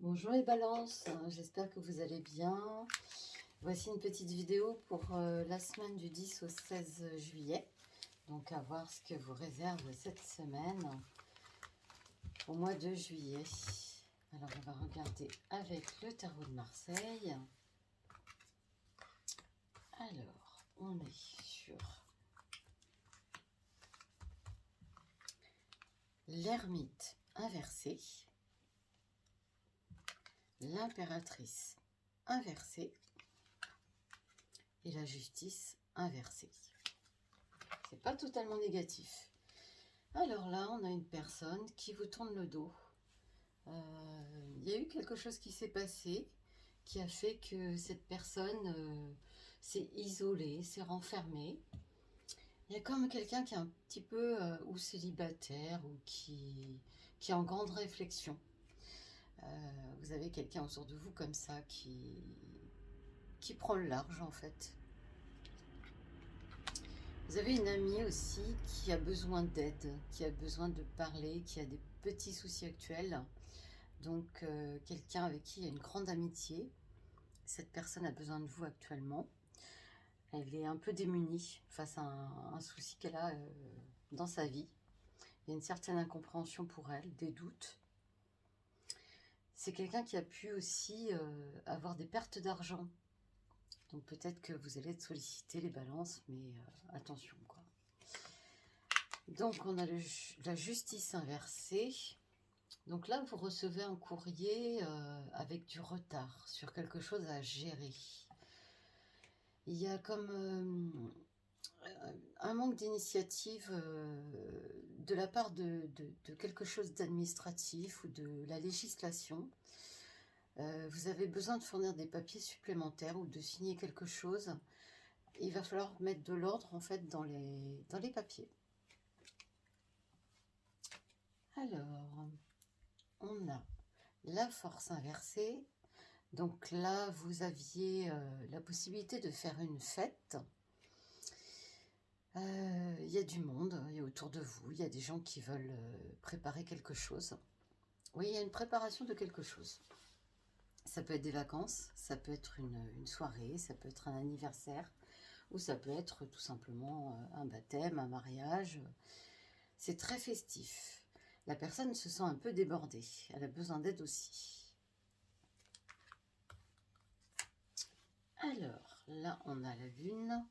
Bonjour les balances, j'espère que vous allez bien. Voici une petite vidéo pour la semaine du 10 au 16 juillet. Donc à voir ce que vous réserve cette semaine au mois de juillet. Alors on va regarder avec le tarot de Marseille. Alors on est sur l'ermite inversé, l'impératrice inversée et la justice inversée. C'est pas totalement négatif. Alors là, on a une personne qui vous tourne le dos. Il y a eu quelque chose qui s'est passé qui a fait que cette personne s'est isolée, s'est renfermée. Il y a comme quelqu'un qui est un petit peu ou célibataire ou qui est en grande réflexion. Vous avez quelqu'un autour de vous comme ça qui prend le large en fait. Vous avez une amie aussi qui a besoin d'aide, qui a besoin de parler, qui a des petits soucis actuels. Donc quelqu'un avec qui il y a une grande amitié. Cette personne a besoin de vous actuellement. Elle est un peu démunie face à un souci qu'elle a dans sa vie. Il y a une certaine incompréhension pour elle, des doutes. C'est quelqu'un qui a pu aussi avoir des pertes d'argent. Donc peut-être que vous allez être sollicité les balances, mais attention quoi. Donc on a la justice inversée. Donc là, vous recevez un courrier avec du retard sur quelque chose à gérer. Il y a comme un manque d'initiative de la part de quelque chose d'administratif ou de la législation. Vous avez besoin de fournir des papiers supplémentaires ou de signer quelque chose. Il va falloir mettre de l'ordre en fait dans les papiers. Alors, on a la force inversée. Donc là, vous aviez la possibilité de faire une fête. Il y a du monde, il y a autour de vous, il y a des gens qui veulent préparer quelque chose. Oui, il y a une préparation de quelque chose. Ça peut être des vacances, ça peut être une soirée, ça peut être un anniversaire, ou ça peut être tout simplement un baptême, un mariage. C'est très festif. La personne se sent un peu débordée, elle a besoin d'aide aussi. Alors, là, on a la lune.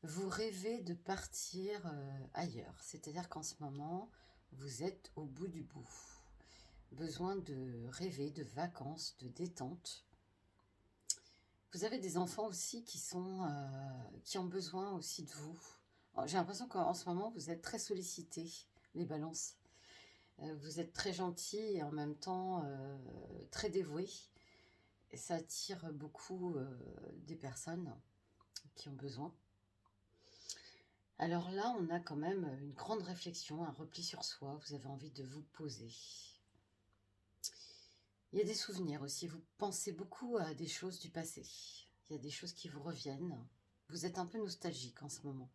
Vous rêvez de partir ailleurs, c'est-à-dire qu'en ce moment, vous êtes au bout du bout. Besoin de rêver, de vacances, de détente. Vous avez des enfants aussi qui ont besoin aussi de vous. J'ai l'impression qu'en ce moment, vous êtes très sollicités, les balances. Vous êtes très gentils et en même temps très dévoués. Et ça attire beaucoup des personnes qui ont besoin. Alors là, on a quand même une grande réflexion, un repli sur soi. Vous avez envie de vous poser. Il y a des souvenirs aussi. Vous pensez beaucoup à des choses du passé. Il y a des choses qui vous reviennent. Vous êtes un peu nostalgique en ce moment.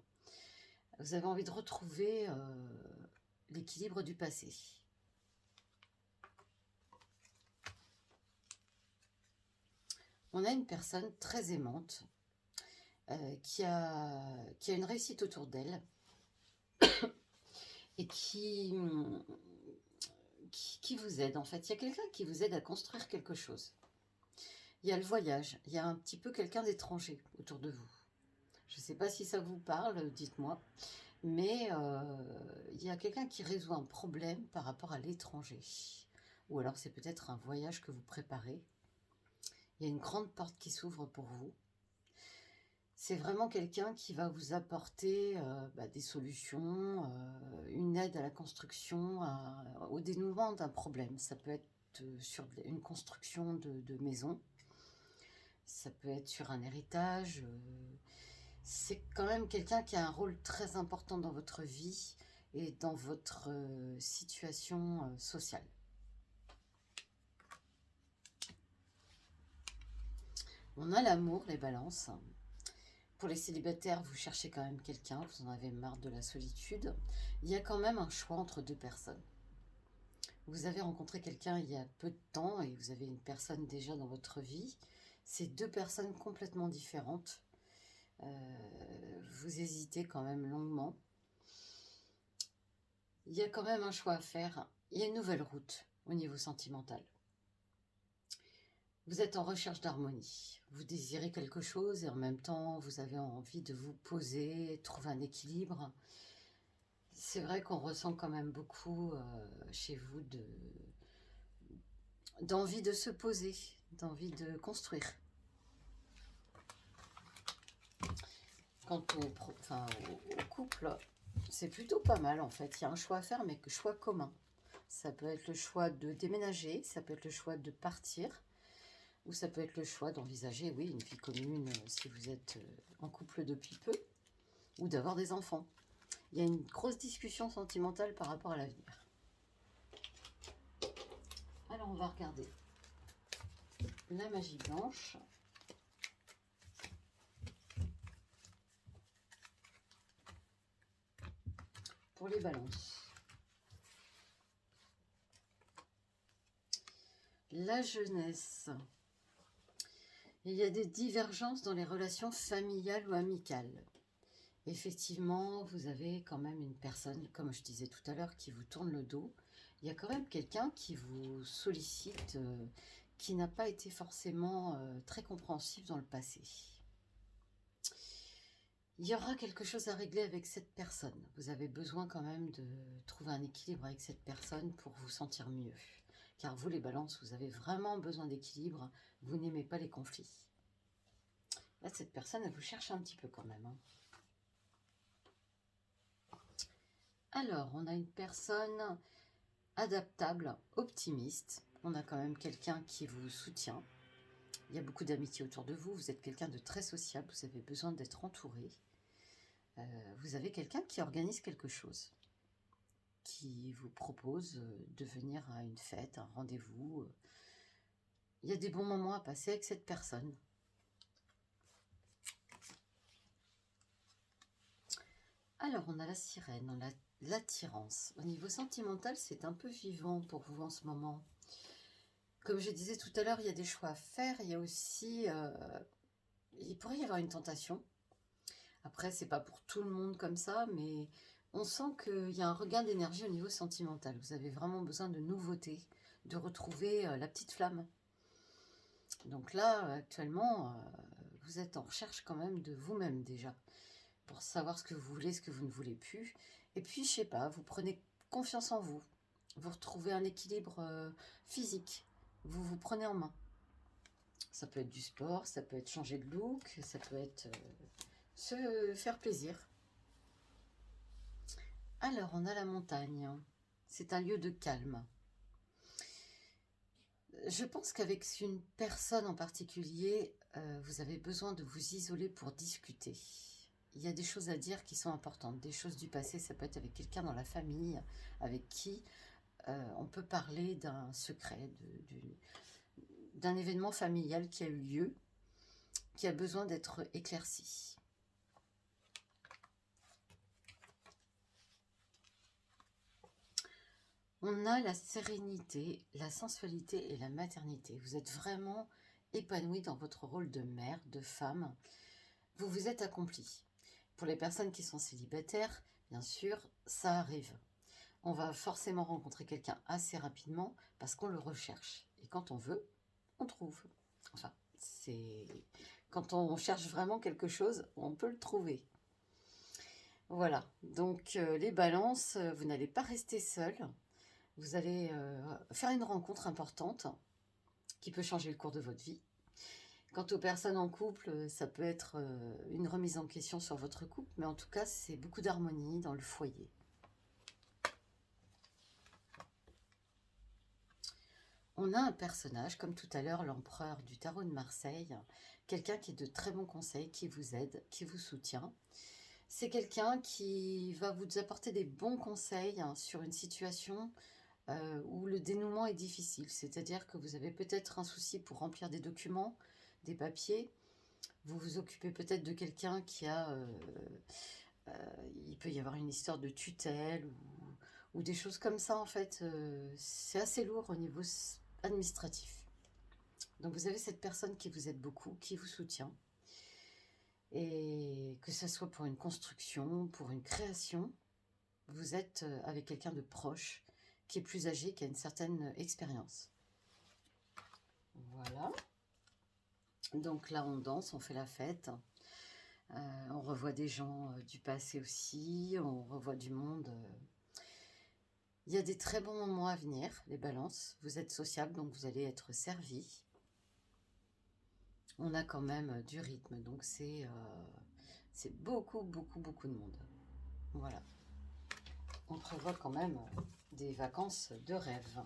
Vous avez envie de retrouver l'équilibre du passé. On a une personne très aimante qui a une réussite autour d'elle et qui vous aide en fait. Il y a quelqu'un qui vous aide à construire quelque chose. Il y a le voyage, il y a un petit peu quelqu'un d'étranger autour de vous. Je ne sais pas si ça vous parle, dites-moi. Mais il y a quelqu'un qui résout un problème par rapport à l'étranger. Ou alors c'est peut-être un voyage que vous préparez. Il y a une grande porte qui s'ouvre pour vous. C'est vraiment quelqu'un qui va vous apporter des solutions, une aide à la construction, au dénouement d'un problème. Ça peut être sur une construction de maison. Ça peut être sur un héritage. C'est quand même quelqu'un qui a un rôle très important dans votre vie et dans votre situation sociale. On a l'amour, les balances. Pour les célibataires, vous cherchez quand même quelqu'un, vous en avez marre de la solitude. Il y a quand même un choix entre deux personnes. Vous avez rencontré quelqu'un il y a peu de temps et vous avez une personne déjà dans votre vie. C'est deux personnes complètement différentes. Vous hésitez quand même longuement. Il y a quand même un choix à faire. Il y a une nouvelle route au niveau sentimental. Vous êtes en recherche d'harmonie. Vous désirez quelque chose et en même temps, vous avez envie de vous poser, trouver un équilibre. C'est vrai qu'on ressent quand même beaucoup chez vous d'envie de se poser, d'envie de construire. Quant au couple, c'est plutôt pas mal en fait. Il y a un choix à faire, mais que choix commun. Ça peut être le choix de déménager, ça peut être le choix de partir, ou ça peut être le choix d'envisager, oui, une vie commune si vous êtes en couple depuis peu, ou d'avoir des enfants. Il y a une grosse discussion sentimentale par rapport à l'avenir. Alors on va regarder la magie blanche. Pour les balances. La jeunesse. Il y a des divergences dans les relations familiales ou amicales. Effectivement, vous avez quand même une personne, comme je disais tout à l'heure, qui vous tourne le dos. Il y a quand même quelqu'un qui vous sollicite, qui n'a pas été forcément très compréhensif dans le passé. Il y aura quelque chose à régler avec cette personne. Vous avez besoin quand même de trouver un équilibre avec cette personne pour vous sentir mieux. Car vous, les balances, vous avez vraiment besoin d'équilibre. Vous n'aimez pas les conflits. Là, cette personne, elle vous cherche un petit peu quand même. Alors, on a une personne adaptable, optimiste. On a quand même quelqu'un qui vous soutient. Il y a beaucoup d'amitié autour de vous. Vous êtes quelqu'un de très sociable. Vous avez besoin d'être entouré. Vous avez quelqu'un qui organise quelque chose, qui vous propose de venir à une fête, un rendez-vous. Il y a des bons moments à passer avec cette personne. Alors, on a la sirène, on a l'attirance. Au niveau sentimental, c'est un peu vivant pour vous en ce moment. Comme je disais tout à l'heure, il y a des choix à faire. Il y a aussi... il pourrait y avoir une tentation. Après, c'est pas pour tout le monde comme ça, mais on sent qu'il y a un regain d'énergie au niveau sentimental. Vous avez vraiment besoin de nouveautés, de retrouver la petite flamme. Donc là, actuellement, vous êtes en recherche quand même de vous-même déjà, pour savoir ce que vous voulez, ce que vous ne voulez plus. Et puis, je sais pas, vous prenez confiance en vous. Vous retrouvez un équilibre physique. Vous vous prenez en main. Ça peut être du sport, ça peut être changer de look, ça peut être se faire plaisir. Alors, on a la montagne. C'est un lieu de calme. Je pense qu'avec une personne en particulier, vous avez besoin de vous isoler pour discuter. Il y a des choses à dire qui sont importantes, des choses du passé. Ça peut être avec quelqu'un dans la famille, avec qui on peut parler d'un secret, d'un événement familial qui a eu lieu, qui a besoin d'être éclairci. On a la sérénité, la sensualité et la maternité. Vous êtes vraiment épanoui dans votre rôle de mère, de femme. Vous vous êtes accompli. Pour les personnes qui sont célibataires, bien sûr, ça arrive. On va forcément rencontrer quelqu'un assez rapidement parce qu'on le recherche. Et quand on veut, on trouve. Enfin, c'est... Quand on cherche vraiment quelque chose, on peut le trouver. Voilà. Donc, les balances, vous n'allez pas rester seul. Vous allez faire une rencontre importante qui peut changer le cours de votre vie. Quant aux personnes en couple, ça peut être une remise en question sur votre couple, mais en tout cas, c'est beaucoup d'harmonie dans le foyer. On a un personnage, comme tout à l'heure, l'empereur du tarot de Marseille, quelqu'un qui est de très bons conseils, qui vous aide, qui vous soutient. C'est quelqu'un qui va vous apporter des bons conseils sur une situation où le dénouement est difficile. C'est-à-dire que vous avez peut-être un souci pour remplir des documents, des papiers. Vous vous occupez peut-être de quelqu'un qui a... il peut y avoir une histoire de tutelle ou des choses comme ça en fait. C'est assez lourd au niveau administratif. Donc vous avez cette personne qui vous aide beaucoup, qui vous soutient. Et que ce soit pour une construction, pour une création, vous êtes avec quelqu'un de proche, qui est plus âgé, qui a une certaine expérience. Voilà. Donc là, on danse, on fait la fête. On revoit des gens du passé aussi, on revoit du monde. Il y a des très bons moments à venir, les balances. Vous êtes sociable, donc vous allez être servi. On a quand même du rythme, donc c'est beaucoup, beaucoup, beaucoup de monde. Voilà. On prévoit quand même des vacances de rêve.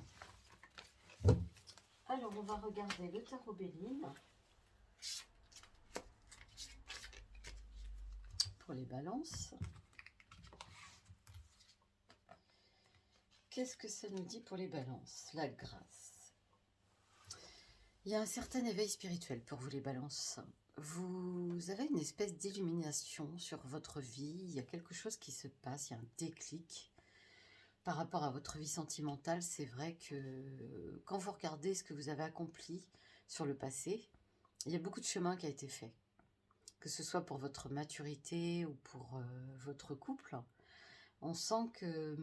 Alors, on va regarder le tarot Béline pour les balances. Qu'est-ce que ça nous dit pour les balances? La grâce. Il y a un certain éveil spirituel pour vous les balances. Vous avez une espèce d'illumination sur votre vie. Il y a quelque chose qui se passe, il y a un déclic. Par rapport à votre vie sentimentale, c'est vrai que quand vous regardez ce que vous avez accompli sur le passé, il y a beaucoup de chemin qui a été fait. Que ce soit pour votre maturité ou pour votre couple, on sent que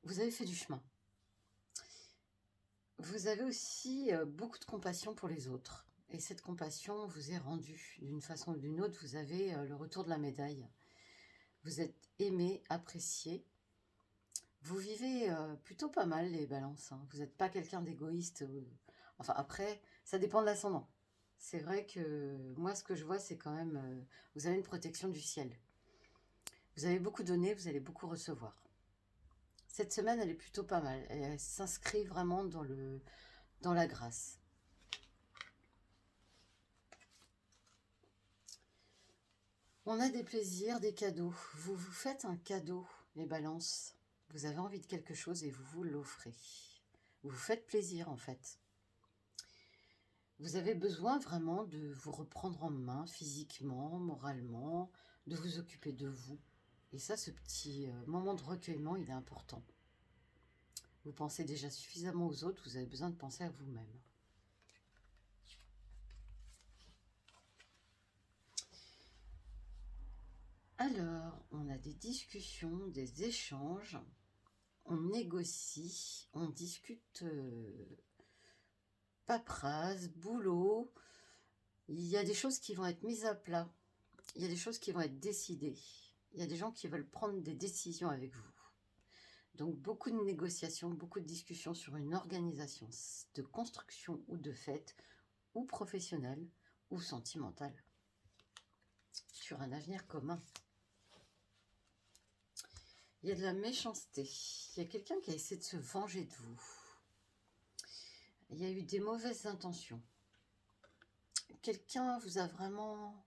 vous avez fait du chemin. Vous avez aussi beaucoup de compassion pour les autres. Et cette compassion vous est rendue d'une façon ou d'une autre. Vous avez le retour de la médaille. Vous êtes aimé, apprécié. Vous vivez plutôt pas mal les balances. Hein. Vous n'êtes pas quelqu'un d'égoïste. Enfin après, ça dépend de l'ascendant. C'est vrai que moi ce que je vois c'est quand même, vous avez une protection du ciel. Vous avez beaucoup donné, vous allez beaucoup recevoir. Cette semaine elle est plutôt pas mal. Elle s'inscrit vraiment dans la grâce. On a des plaisirs, des cadeaux. Vous vous faites un cadeau, les balances. Vous avez envie de quelque chose et vous vous l'offrez. Vous vous faites plaisir en fait. Vous avez besoin vraiment de vous reprendre en main physiquement, moralement, de vous occuper de vous. Et ça, ce petit moment de recueillement, il est important. Vous pensez déjà suffisamment aux autres, vous avez besoin de penser à vous-même. Alors, on a des discussions, des échanges, on négocie, on discute paperasse, boulot. Il y a des choses qui vont être mises à plat, il y a des choses qui vont être décidées. Il y a des gens qui veulent prendre des décisions avec vous. Donc beaucoup de négociations, beaucoup de discussions sur une organisation de construction ou de fête, ou professionnelle, ou sentimentale, sur un avenir commun. Il y a de la méchanceté, il y a quelqu'un qui a essayé de se venger de vous. Il y a eu des mauvaises intentions. Quelqu'un vous a vraiment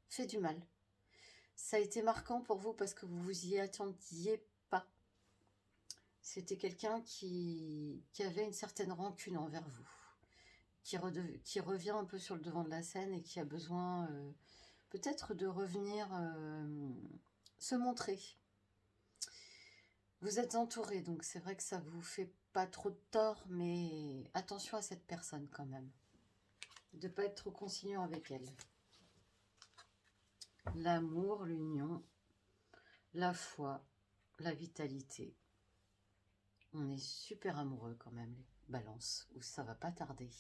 fait du mal. Ça a été marquant pour vous parce que vous vous y attendiez pas. C'était quelqu'un qui avait une certaine rancune envers vous, qui revient un peu sur le devant de la scène et qui a besoin peut-être de revenir se montrer. Vous êtes entouré, donc c'est vrai que ça vous fait pas trop de tort, mais attention à cette personne quand même. De ne pas être trop conciliant avec elle. L'amour, l'union, la foi, la vitalité. On est super amoureux quand même, les balances, où ça va pas tarder.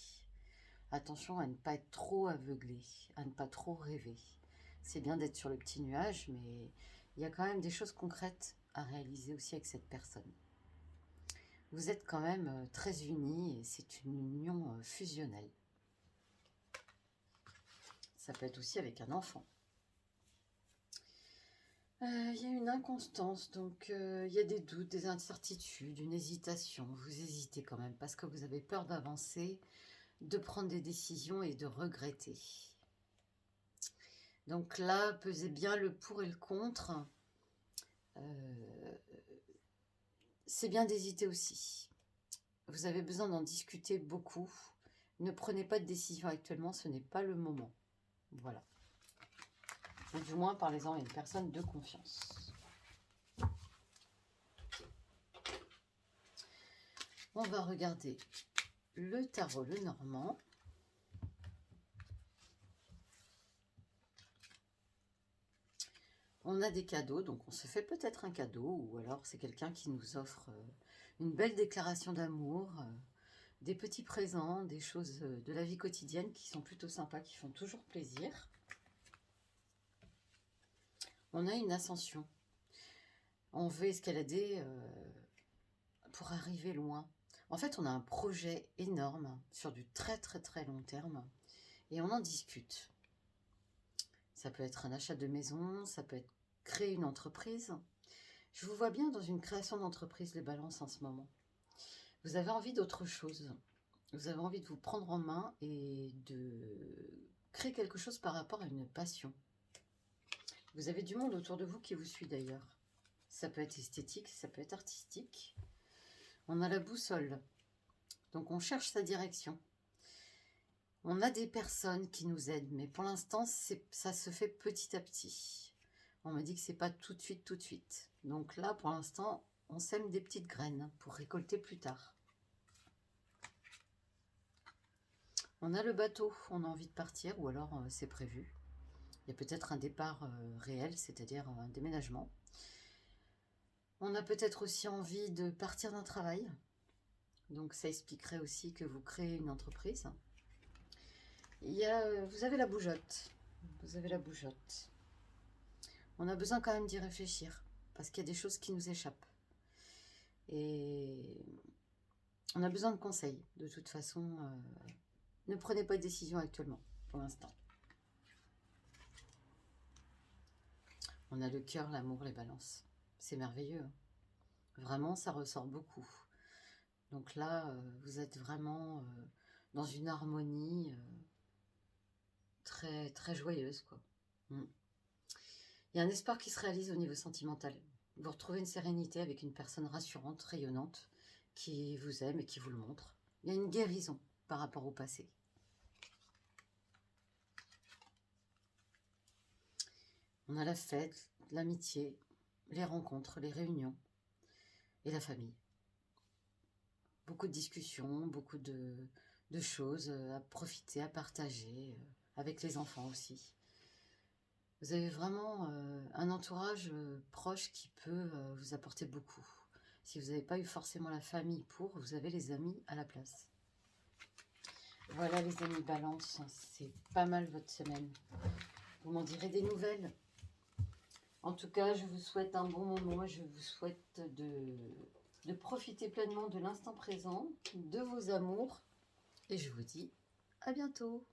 Attention à ne pas être trop aveuglé, à ne pas trop rêver. C'est bien d'être sur le petit nuage, mais il y a quand même des choses concrètes à réaliser aussi avec cette personne. Vous êtes quand même très unis et c'est une union fusionnelle. Ça peut être aussi avec un enfant. Il y a une inconstance, donc il y a des doutes, des incertitudes, une hésitation. Vous hésitez quand même parce que vous avez peur d'avancer, de prendre des décisions et de regretter. Donc là, pesez bien le pour et le contre. C'est bien d'hésiter aussi. Vous avez besoin d'en discuter beaucoup. Ne prenez pas de décision actuellement, ce n'est pas le moment. Voilà. Ou du moins, parlez-en à une personne de confiance. On va regarder le tarot Lenormand. On a des cadeaux, donc on se fait peut-être un cadeau, ou alors c'est quelqu'un qui nous offre une belle déclaration d'amour, des petits présents, des choses de la vie quotidienne qui sont plutôt sympas, qui font toujours plaisir. On a une ascension. On veut escalader pour arriver loin. En fait, on a un projet énorme sur du très très très long terme et on en discute. Ça peut être un achat de maison, ça peut être créer une entreprise. Je vous vois bien dans une création d'entreprise, les balances en ce moment. Vous avez envie d'autre chose. Vous avez envie de vous prendre en main et de créer quelque chose par rapport à une passion. Vous avez du monde autour de vous qui vous suit d'ailleurs. Ça peut être esthétique, ça peut être artistique. On a la boussole. Donc on cherche sa direction. On a des personnes qui nous aident, mais pour l'instant, ça se fait petit à petit. On me dit que c'est pas tout de suite, tout de suite. Donc là, pour l'instant, on sème des petites graines pour récolter plus tard. On a le bateau, on a envie de partir, ou alors c'est prévu. Il y a peut-être un départ réel, c'est-à-dire un déménagement. On a peut-être aussi envie de partir d'un travail. Donc ça expliquerait aussi que vous créez une entreprise. Vous avez la bougeotte. Vous avez la bougeotte. On a besoin quand même d'y réfléchir, parce qu'il y a des choses qui nous échappent. Et on a besoin de conseils. De toute façon, ne prenez pas de décision actuellement, pour l'instant. On a le cœur, l'amour, les balances. C'est merveilleux. Hein. Vraiment, ça ressort beaucoup. Donc là, vous êtes vraiment dans une harmonie très, très joyeuse, quoi. Mm. Il y a un espoir qui se réalise au niveau sentimental. Vous retrouvez une sérénité avec une personne rassurante, rayonnante, qui vous aime et qui vous le montre. Il y a une guérison par rapport au passé. On a la fête, l'amitié, les rencontres, les réunions et la famille. Beaucoup de discussions, beaucoup de choses à profiter, à partager, avec les enfants aussi. Vous avez vraiment un entourage proche qui peut vous apporter beaucoup. Si vous n'avez pas eu forcément la famille pour, vous avez les amis à la place. Voilà les amis Balance, c'est pas mal votre semaine. Vous m'en direz des nouvelles. En tout cas, je vous souhaite un bon moment. Je vous souhaite de profiter pleinement de l'instant présent, de vos amours. Et je vous dis à bientôt.